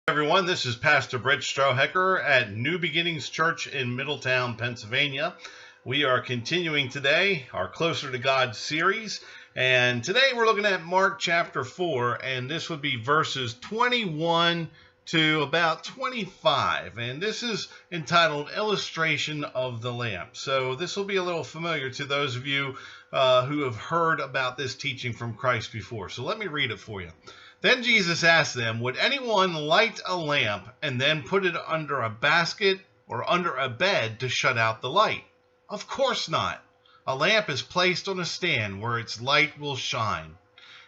Everyone, this is Pastor Brett Strohecker at New Beginnings Church in Middletown, Pennsylvania. We are continuing today our Closer to God series, and today we're looking at Mark chapter 4, and this would be verses 21 to about 25, and this is entitled Illustration of the Lamp. So this will be a little familiar to those of you who have heard about this teaching from Christ before. So let me read it for you. Then Jesus asked them, "Would anyone light a lamp and then put it under a basket or under a bed to shut out the light? Of course not. A lamp is placed on a stand where its light will shine.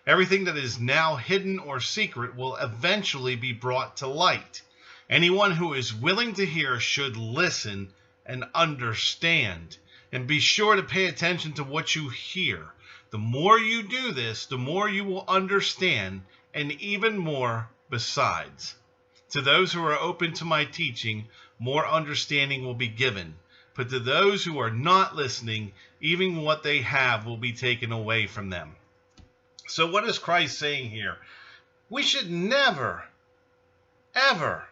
Everything that is now hidden or secret will eventually be brought to light. Anyone who is willing to hear should listen and understand. And be sure to pay attention to what you hear. The more you do this, the more you will understand, and even more besides. To those who are open to my teaching, more understanding will be given. But to those who are not listening, even what they have will be taken away from them." So what is Christ saying here? We should never, ever,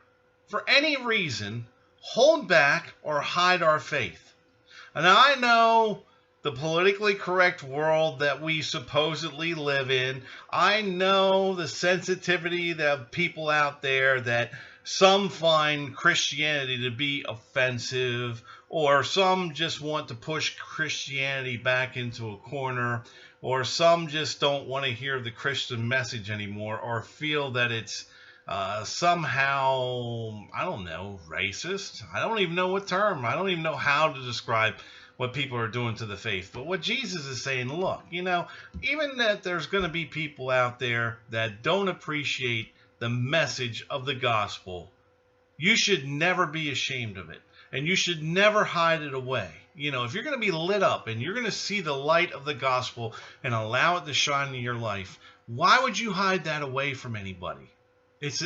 for any reason, hold back or hide our faith. And I know the politically correct world that we supposedly live in. I know the sensitivity of people out there that some find Christianity to be offensive, or some just want to push Christianity back into a corner, or some just don't want to hear the Christian message anymore, or feel that it's somehow, I don't know, racist. I don't even know what term. I don't even know how to describe what people are doing to the faith. But what Jesus is saying, look, even that there's going to be people out there that don't appreciate the message of the gospel, you should never be ashamed of it. And you should never hide it away. If you're going to be lit up and you're going to see the light of the gospel and allow it to shine in your life, why would you hide that away from anybody? It's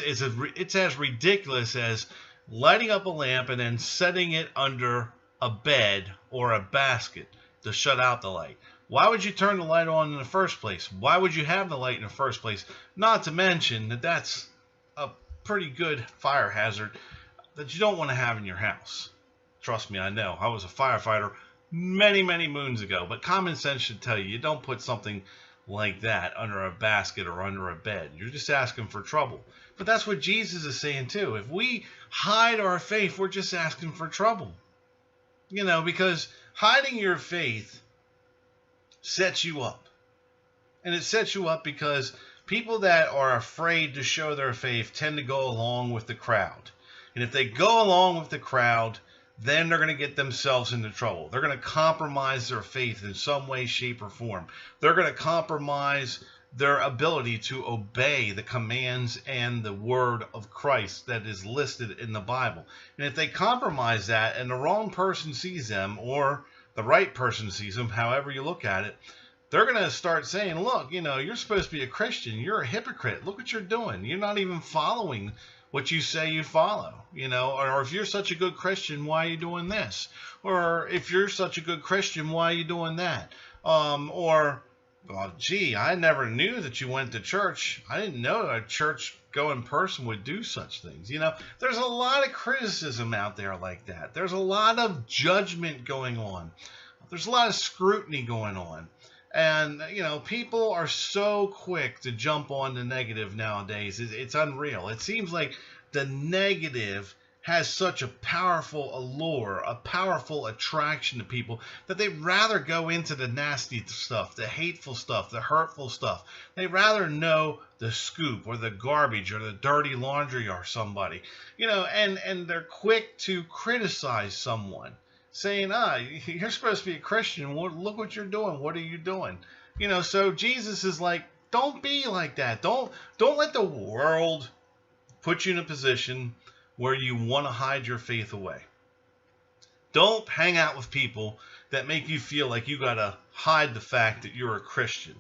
as ridiculous as lighting up a lamp and then setting it under a bed or a basket to shut out the light. Why would you turn the light on in the first place? Why would you have the light in the first place? Not to mention that that's a pretty good fire hazard that you don't want to have in your house. Trust me, I know. I was a firefighter many, many moons ago, but common sense should tell you don't put something like that under a basket or under a bed. You're just asking for trouble. But that's what Jesus is saying too. If we hide our faith, we're just asking for trouble. Because hiding your faith sets you up. And it sets you up because people that are afraid to show their faith tend to go along with the crowd. And if they go along with the crowd, then they're going to get themselves into trouble. They're going to compromise their faith in some way, shape, or form. They're going to compromise their ability to obey the commands and the word of Christ that is listed in the Bible. And if they compromise that and the wrong person sees them, or the right person sees them, however you look at it, they're going to start saying, look, you're supposed to be a Christian. You're a hypocrite. Look what you're doing. You're not even following what you say you follow, or if you're such a good Christian, why are you doing this? Or if you're such a good Christian, why are you doing that? Well, gee, I never knew that you went to church. I didn't know that a church-going person would do such things. There's a lot of criticism out there like that. There's a lot of judgment going on. There's a lot of scrutiny going on. And, people are so quick to jump on the negative nowadays. It's unreal. It seems like the negative has such a powerful allure, a powerful attraction to people, that they'd rather go into the nasty stuff, the hateful stuff, the hurtful stuff. They'd rather know the scoop or the garbage or the dirty laundry or somebody, and they're quick to criticize someone, saying, you're supposed to be a Christian. Look what you're doing. What are you doing? So Jesus is like, don't be like that. Don't let the world put you in a position where you want to hide your faith away. Don't hang out with people that make you feel like you got to hide the fact that you're a Christian.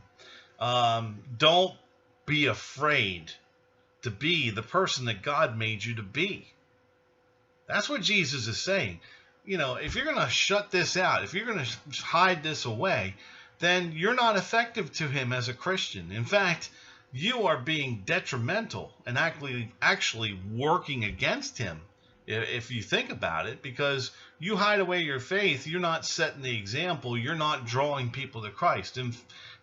Don't be afraid to be the person that God made you to be. That's what Jesus is saying. If you're going to shut this out, if you're going to hide this away, then you're not effective to him as a Christian. In fact, you are being detrimental and actually working against him, if you think about it, because you hide away your faith. You're not setting the example. You're not drawing people to Christ.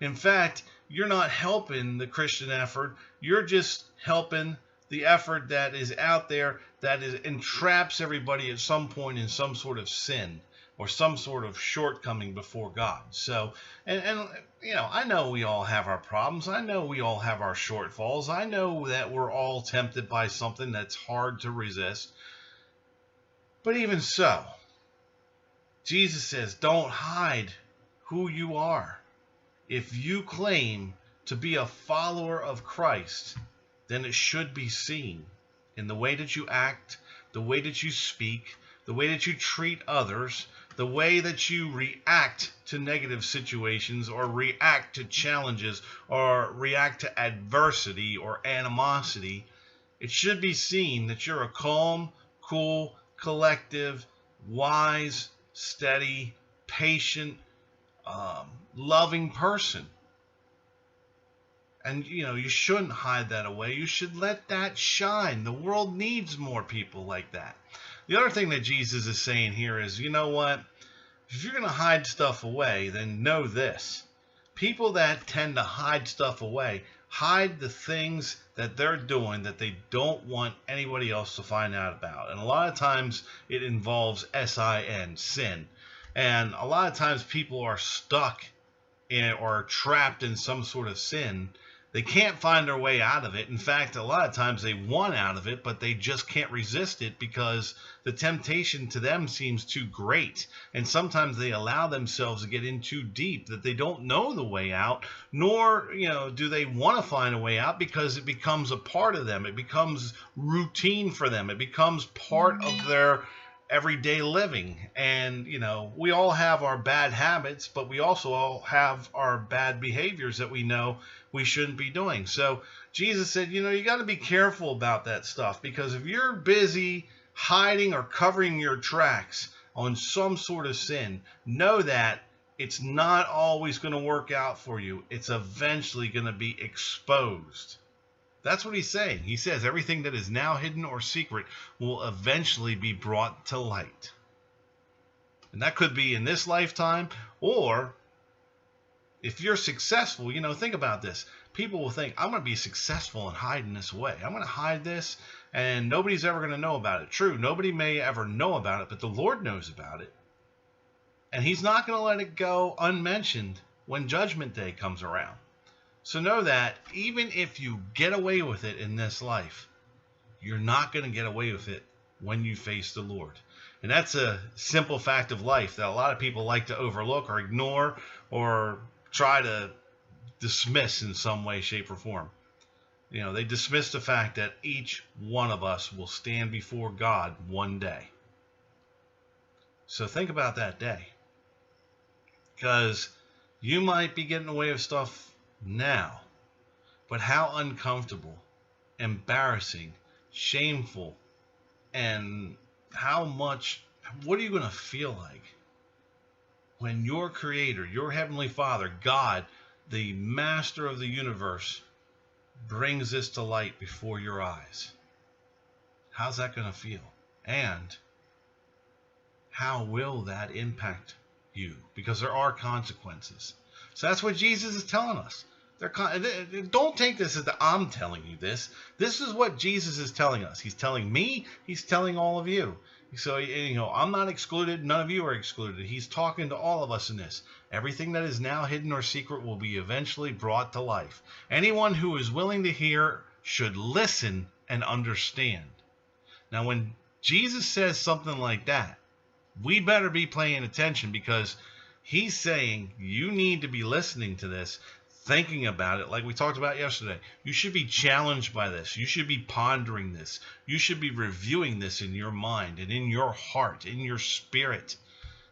In fact, you're not helping the Christian effort. You're just helping the effort that is out there that entraps everybody at some point in some sort of sin or some sort of shortcoming before God. So, and I know we all have our problems. I know we all have our shortfalls. I know that we're all tempted by something that's hard to resist. But even so, Jesus says, don't hide who you are. If you claim to be a follower of Christ, then it should be seen in the way that you act, the way that you speak, the way that you treat others, the way that you react to negative situations or react to challenges or react to adversity or animosity. It should be seen that you're a calm, cool, collective, wise, steady, patient, loving person. And, you shouldn't hide that away. You should let that shine. The world needs more people like that. The other thing that Jesus is saying here is, you know what? If you're going to hide stuff away, then know this. People that tend to hide stuff away, hide the things that they're doing that they don't want anybody else to find out about. And a lot of times it involves sin. And a lot of times people are stuck in or trapped in some sort of sin. They can't find their way out of it. In fact, a lot of times they want out of it, but they just can't resist it because the temptation to them seems too great. And sometimes they allow themselves to get in too deep that they don't know the way out, nor, do they want to find a way out because it becomes a part of them. It becomes routine for them. It becomes part of their everyday living. And we all have our bad habits, but we also all have our bad behaviors that we know we shouldn't be doing. So Jesus said, you got to be careful about that stuff, because if you're busy hiding or covering your tracks on some sort of sin, know that it's not always going to work out for you. It's eventually going to be exposed. That's what he's saying. He says everything that is now hidden or secret will eventually be brought to light. And that could be in this lifetime, or if you're successful, think about this. People will think, I'm going to be successful in hiding this away. I'm going to hide this and nobody's ever going to know about it. True, nobody may ever know about it, but the Lord knows about it. And he's not going to let it go unmentioned when Judgment Day comes around. So know that even if you get away with it in this life, you're not going to get away with it when you face the Lord. And that's a simple fact of life that a lot of people like to overlook or ignore or try to dismiss in some way, shape, or form. They dismiss the fact that each one of us will stand before God one day. So think about that day. Because you might be getting away with stuff now, but how uncomfortable, embarrassing, shameful, and what are you going to feel like when your Creator, your Heavenly Father, God, the Master of the universe, brings this to light before your eyes? How's that going to feel? And how will that impact you? Because there are consequences. So that's what Jesus is telling us. Don't take this as I'm telling you this. This is what Jesus is telling us. He's telling me. He's telling all of you. So, I'm not excluded. None of you are excluded. He's talking to all of us in this. Everything that is now hidden or secret will be eventually brought to life. Anyone who is willing to hear should listen and understand. Now, when Jesus says something like that, we better be paying attention, because he's saying you need to be listening to this, thinking about it like we talked about yesterday. You should be challenged by this. You should be pondering this. You should be reviewing this in your mind and in your heart, in your spirit.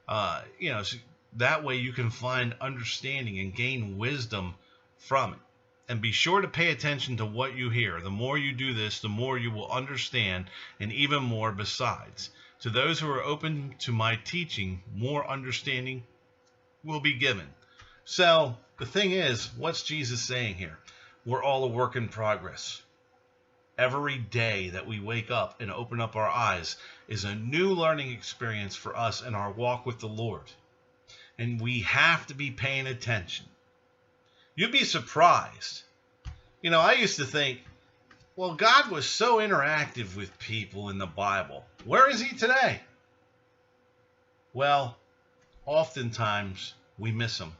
So that way you can find understanding and gain wisdom from it. And be sure to pay attention to what you hear. The more you do this, the more you will understand, and even more besides. To those who are open to my teaching, more understanding will be given. So the thing is, what's Jesus saying here? We're all a work in progress. Every day that we wake up and open up our eyes is a new learning experience for us in our walk with the Lord. And we have to be paying attention. You'd be surprised. I used to think, well, God was so interactive with people in the Bible. Where is he today? Well, oftentimes we miss him.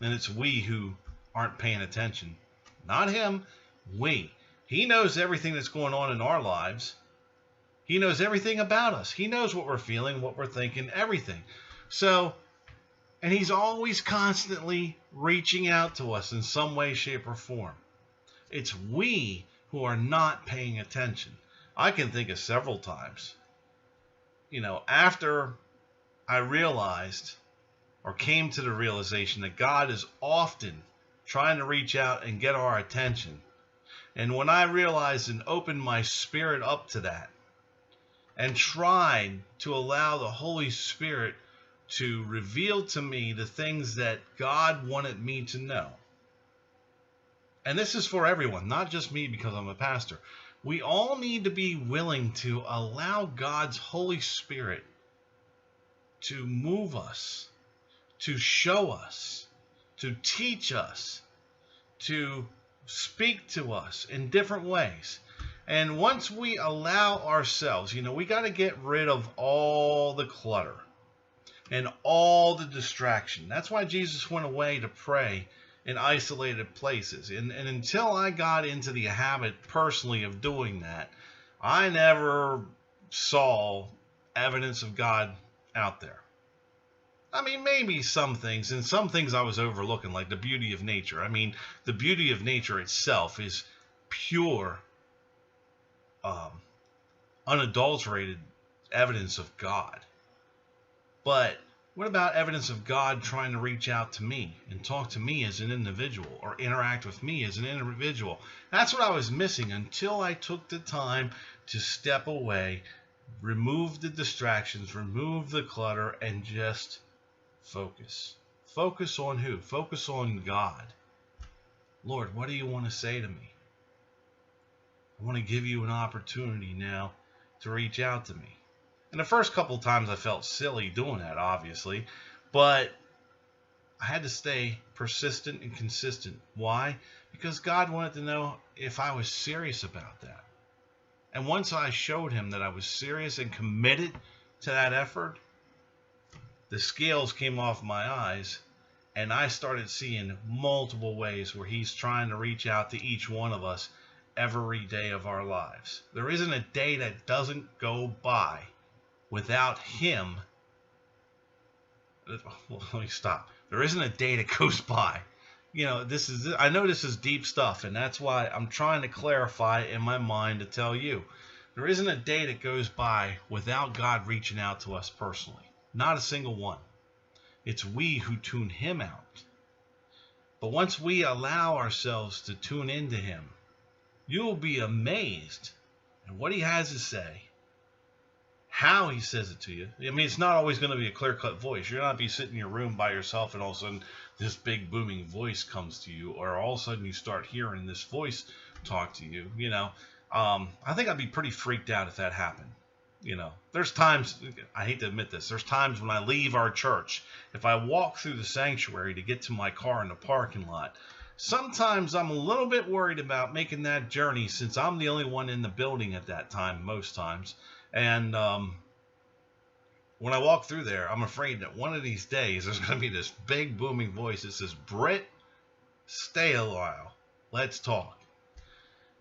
And it's we who aren't paying attention. Not him, we. He knows everything that's going on in our lives. He knows everything about us. He knows what we're feeling, what we're thinking, everything. And he's always constantly reaching out to us in some way, shape, or form. It's we who are not paying attention. I can think of several times, after I realized or came to the realization that God is often trying to reach out and get our attention. And when I realized and opened my spirit up to that and tried to allow the Holy Spirit to reveal to me the things that God wanted me to know. And this is for everyone, not just me because I'm a pastor. We all need to be willing to allow God's Holy Spirit to move us, to show us, to teach us, to speak to us in different ways. And once we allow ourselves, we got to get rid of all the clutter and all the distraction. That's why Jesus went away to pray in isolated places. And until I got into the habit personally of doing that, I never saw evidence of God out there. I mean, maybe some things, and some things I was overlooking, like the beauty of nature. I mean, the beauty of nature itself is pure, unadulterated evidence of God. But what about evidence of God trying to reach out to me and talk to me as an individual or interact with me as an individual? That's what I was missing until I took the time to step away, remove the distractions, remove the clutter, and just focus. Focus on who? Focus on God. Lord, what do you want to say to me? I want to give you an opportunity now to reach out to me. And the first couple of times I felt silly doing that, obviously, but I had to stay persistent and consistent. Why? Because God wanted to know if I was serious about that. And once I showed him that I was serious and committed to that effort, the scales came off my eyes and I started seeing multiple ways where he's trying to reach out to each one of us every day of our lives. There isn't a day that doesn't go by without him. Well, let me stop. There isn't a day that goes by. I know this is deep stuff, and that's why I'm trying to clarify in my mind to tell you. There isn't a day that goes by without God reaching out to us personally. Not a single one. It's we who tune him out. But once we allow ourselves to tune into him, you'll be amazed at what he has to say, how he says it to you. I mean, it's not always going to be a clear-cut voice. You're not be sitting in your room by yourself and all of a sudden this big booming voice comes to you, or all of a sudden you start hearing this voice talk to you. I think I'd be pretty freaked out if that happened. There's times, I hate to admit this, there's times when I leave our church, if I walk through the sanctuary to get to my car in the parking lot, sometimes I'm a little bit worried about making that journey since I'm the only one in the building at that time, most times. And when I walk through there, I'm afraid that one of these days there's going to be this big booming voice that says, "Britt, stay a while. Let's talk."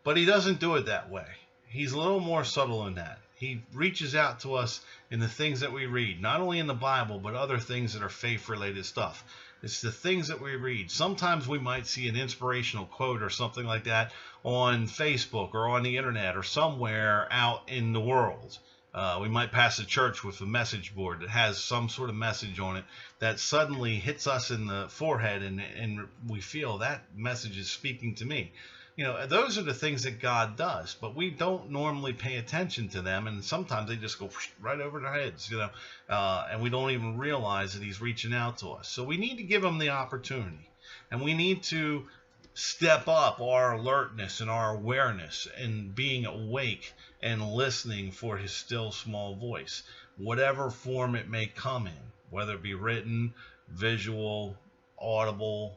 But he doesn't do it that way. He's a little more subtle than that. He reaches out to us in the things that we read, not only in the Bible, but other things that are faith-related stuff. It's the things that we read. Sometimes we might see an inspirational quote or something like that on Facebook or on the internet or somewhere out in the world. We might pass a church with a message board that has some sort of message on it that suddenly hits us in the forehead and we feel that message is speaking to me. Those are the things that God does, but we don't normally pay attention to them, and sometimes they just go right over our heads, and we don't even realize that he's reaching out to us. So we need to give him the opportunity, and we need to step up our alertness and our awareness and being awake and listening for his still small voice, whatever form it may come in, whether it be written, visual, audible.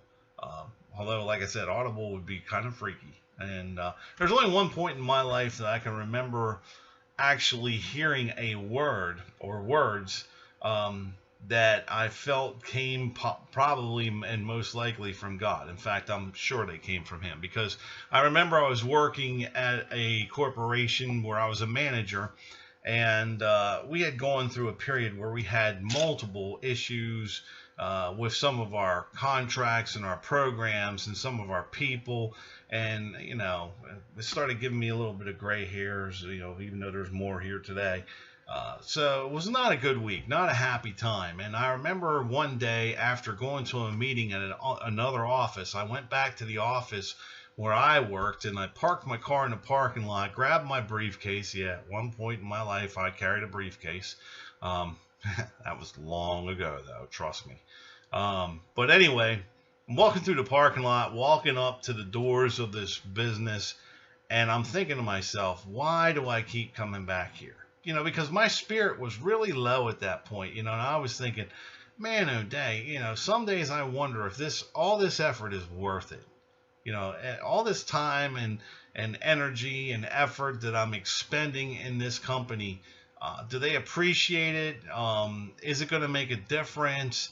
Although, like I said, audible would be kind of freaky. And there's only one point in my life that I can remember actually hearing a word or words that I felt came probably and most likely from God. In fact, I'm sure they came from him, because I remember I was working at a corporation where I was a manager, and we had gone through a period where we had multiple issues with some of our contracts and our programs and some of our people. And, it started giving me a little bit of gray hairs, even though there's more here today. So it was not a good week, not a happy time. And I remember one day, after going to a meeting at another office, I went back to the office where I worked, and I parked my car in the parking lot, grabbed my briefcase. Yeah, at one point in my life, I carried a briefcase. That was long ago, though, trust me. But anyway, I'm walking through the parking lot, walking up to the doors of this business, and I'm thinking to myself, why do I keep coming back here? Because my spirit was really low at that point, and I was thinking, man, oh day, some days I wonder if all this effort is worth it. All this time and energy and effort that I'm expending in this company, do they appreciate it? Is it going to make a difference?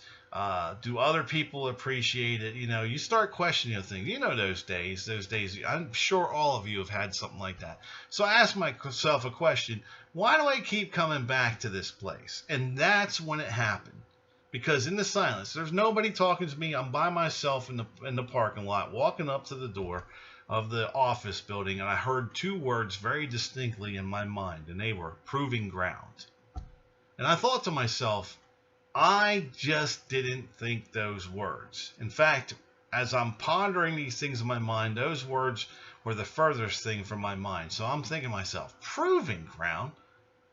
Do other people appreciate it? You start questioning things. Those days, I'm sure all of you have had something like that. So I asked myself a question: why do I keep coming back to this place? And that's when it happened. Because in the silence, there's nobody talking to me. I'm by myself in the parking lot, walking up to the door of the office building, and I heard two words very distinctly in my mind, and they were proving ground. And I thought to myself, I just didn't think those words. In fact, as I'm pondering these things in my mind, those words were the furthest thing from my mind. So I'm thinking to myself, proving ground?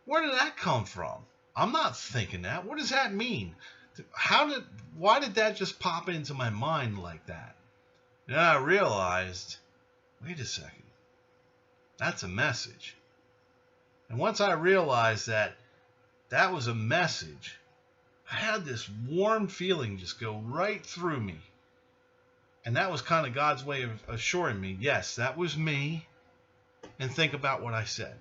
Where did that come from? I'm not thinking that. What does that mean? Why did that just pop into my mind like that? And then I realized, wait a second, that's a message. And once I realized that that was a message, I had this warm feeling just go right through me. And that was kind of God's way of assuring me, yes, that was me, and think about what I said.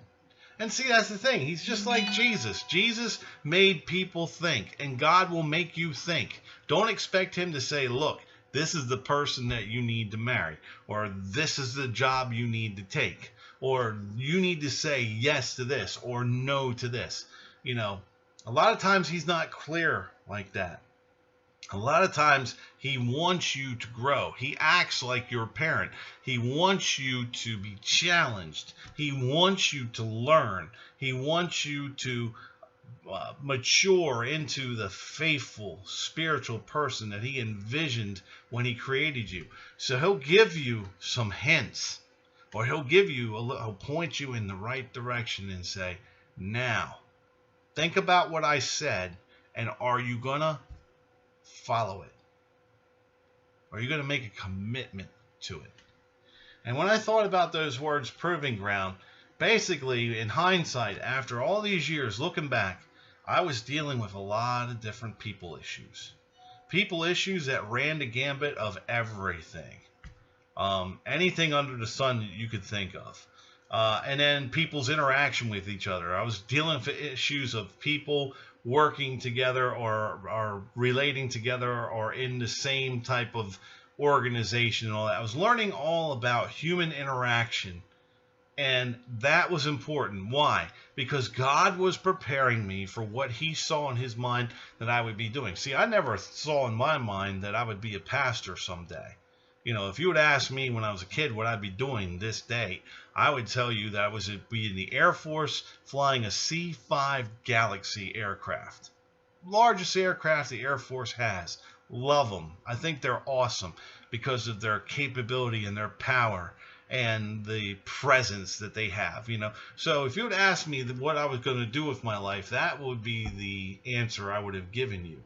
And see, that's the thing. He's just like Jesus. Jesus made people think, and God will make you think. Don't expect him to say, look, this is the person that you need to marry, or this is the job you need to take, or you need to say yes to this or no to this. A lot of times he's not clear like that. A lot of times he wants you to grow. He acts like your parent. He wants you to be challenged. He wants you to learn. He wants you to mature into the faithful spiritual person that he envisioned when he created you. So he'll give you some hints, or he'll point you in the right direction and say, now, think about what I said, and are you going to follow it? Are you going to make a commitment to it? And when I thought about those words, proving ground, basically, in hindsight, after all these years, looking back, I was dealing with a lot of different people issues. People issues that ran the gambit of everything. Anything under the sun that you could think of. And then people's interaction with each other. I was dealing with issues of people working together or relating together or in the same type of organization and all that. I was learning all about human interaction, and that was important. Why? Because God was preparing me for what he saw in his mind that I would be doing. See, I never saw in my mind that I would be a pastor someday. If you would ask me when I was a kid what I'd be doing this day, I would tell you that I was be in the Air Force flying a C-5 Galaxy aircraft. Largest aircraft the Air Force has. Love them. I think they're awesome because of their capability and their power and the presence that they have, So if you would ask me what I was going to do with my life, that would be the answer I would have given you.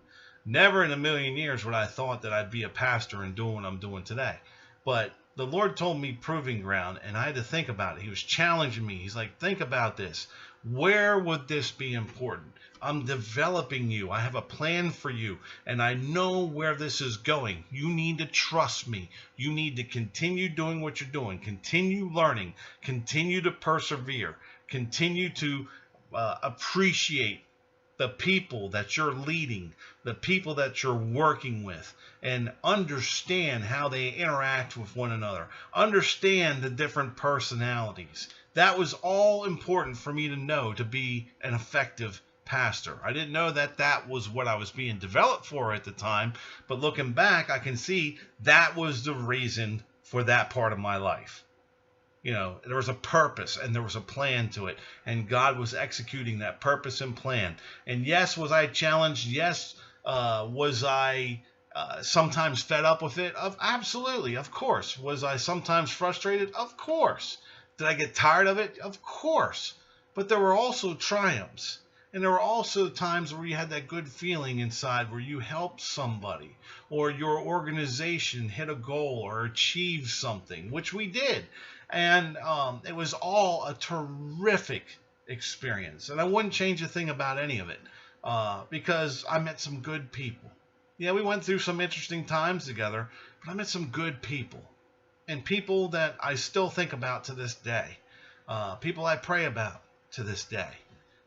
Never in a million years would I thought that I'd be a pastor and doing what I'm doing today. But the Lord told me proving ground, and I had to think about it. He was challenging me. He's like, think about this. Where would this be important? I'm developing you. I have a plan for you, and I know where this is going. You need to trust me. You need to continue doing what you're doing. Continue learning. Continue to persevere. Continue to appreciate the people that you're leading, the people that you're working with, and understand how they interact with one another. Understand the different personalities. That was all important for me to know to be an effective pastor. I didn't know that that was what I was being developed for at the time, but looking back, I can see that was the reason for that part of my life. There was a purpose and there was a plan to it, and God was executing that purpose and plan. And yes, was I challenged? Yes. Was I sometimes fed up with it? Absolutely, of course. Was I sometimes frustrated? Of course. Did I get tired of it? Of course. But there were also triumphs. And there were also times where you had that good feeling inside where you helped somebody or your organization hit a goal or achieve something, which we did. And it was all a terrific experience. And I wouldn't change a thing about any of it because I met some good people. Yeah, we went through some interesting times together, but I met some good people. And people that I still think about to this day. People I pray about to this day.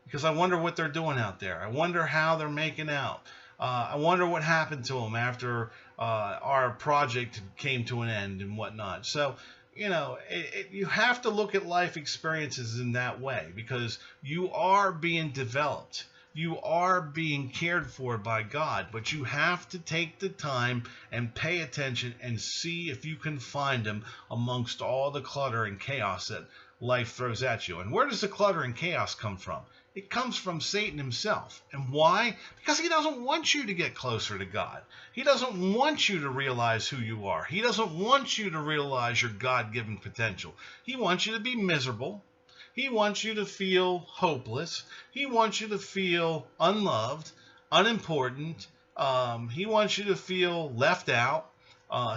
Because I wonder what they're doing out there. I wonder how they're making out. I wonder what happened to them after our project came to an end and whatnot. So, you have to look at life experiences in that way because you are being developed. You are being cared for by God, but you have to take the time and pay attention and see if you can find Him amongst all the clutter and chaos that life throws at you. And where does the clutter and chaos come from? It comes from Satan himself. And why? Because he doesn't want you to get closer to God. He doesn't want you to realize who you are. He doesn't want you to realize your God-given potential. He wants you to be miserable. He wants you to feel hopeless. He wants you to feel unloved, unimportant. He wants you to feel left out.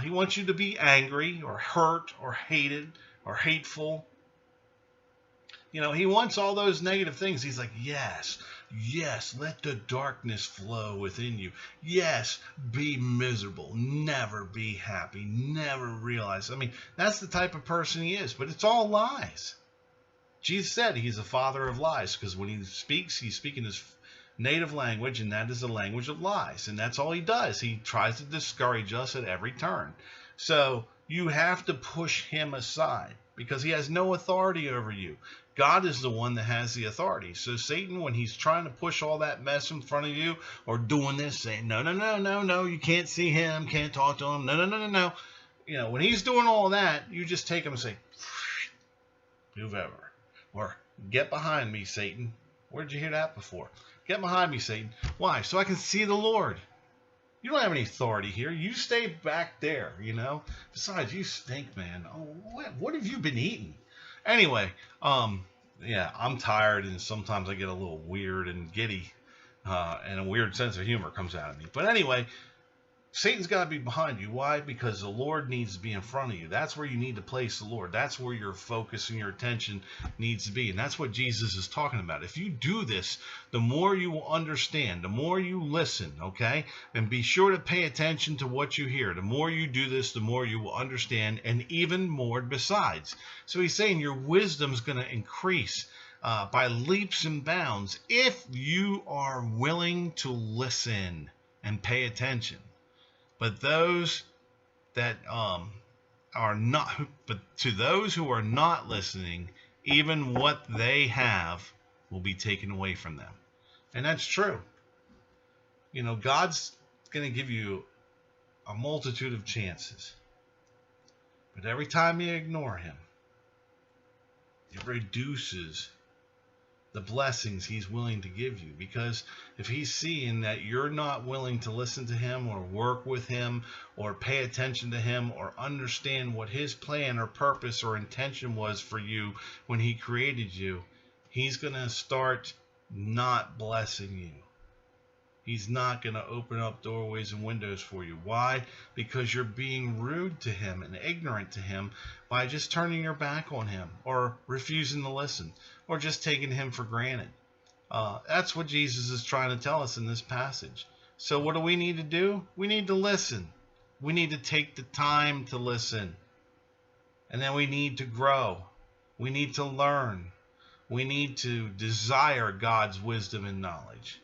He wants you to be angry or hurt or hated or hateful. He wants all those negative things. He's like, yes, let the darkness flow within you. Yes, be miserable. Never be happy. Never realize. That's the type of person he is, but it's all lies. Jesus said he's a father of lies because when he speaks, he's speaking his native language, and that is the language of lies. And that's all he does. He tries to discourage us at every turn. So you have to push him aside because he has no authority over you. God is the one that has the authority. So Satan, when he's trying to push all that mess in front of you or doing this, saying, no, you can't see him, can't talk to him, no. When he's doing all that, you just take him and say, move over. Or get behind me, Satan. Where did you hear that before? Get behind me, Satan. Why? So I can see the Lord. You don't have any authority here. You stay back there, Besides, you stink, man. Oh, what have you been eating? Anyway, yeah, I'm tired, and sometimes I get a little weird and giddy, and a weird sense of humor comes out of me. But anyway, Satan's got to be behind you. Why? Because the Lord needs to be in front of you. That's where you need to place the Lord. That's where your focus and your attention needs to be. And that's what Jesus is talking about. If you do this, the more you will understand, the more you listen, okay? And be sure to pay attention to what you hear. The more you do this, the more you will understand, and even more besides. So he's saying your wisdom is going to increase by leaps and bounds if you are willing to listen and pay attention. But those that are not, but to those who are not listening, even what they have will be taken away from them. And that's true. God's going to give you a multitude of chances. But every time you ignore him, it reduces the blessings he's willing to give you. Because if he's seeing that you're not willing to listen to him or work with him or pay attention to him or understand what his plan or purpose or intention was for you when he created you, he's going to start not blessing you. He's not going to open up doorways and windows for you. Why? Because you're being rude to him and ignorant to him by just turning your back on him or refusing to listen or just taking him for granted. That's what Jesus is trying to tell us in this passage. So what do we need to do? We need to listen. We need to take the time to listen. And then we need to grow. We need to learn. We need to desire God's wisdom and knowledge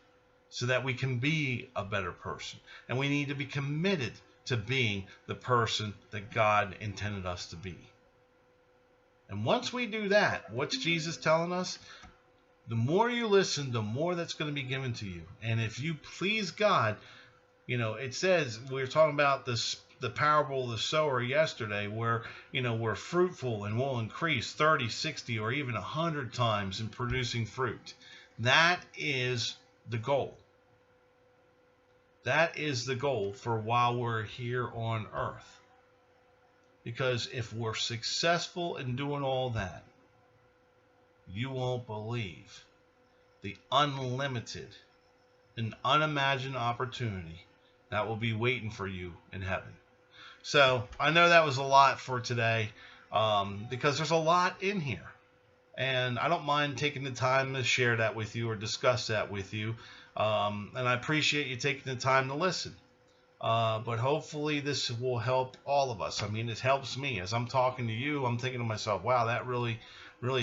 so that we can be a better person. And we need to be committed to being the person that God intended us to be. And once we do that, what's Jesus telling us? The more you listen, the more that's going to be given to you. And if you please God, it says, we were talking about the parable of the sower yesterday, where, we're fruitful and will increase 30, 60, or even 100 times in producing fruit. That is the goal. That is the goal for while we're here on earth. Because if we're successful in doing all that, you won't believe the unlimited and unimagined opportunity that will be waiting for you in heaven. So I know that was a lot for today, because there's a lot in here. And I don't mind taking the time to share that with you or discuss that with you. And I appreciate you taking the time to listen. But hopefully this will help all of us. I mean, it helps me. As I'm talking to you, I'm thinking to myself, wow, that really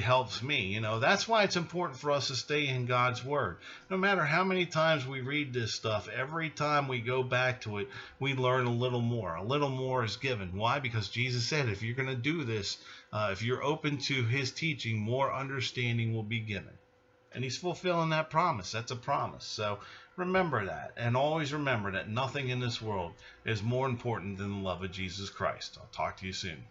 helps me. That's why it's important for us to stay in God's Word. No matter how many times we read this stuff, every time we go back to it, we learn a little more. A little more is given. Why? Because Jesus said, if you're going to do this, if you're open to his teaching, more understanding will be given. And he's fulfilling that promise. That's a promise. So remember that. And always remember that nothing in this world is more important than the love of Jesus Christ. I'll talk to you soon.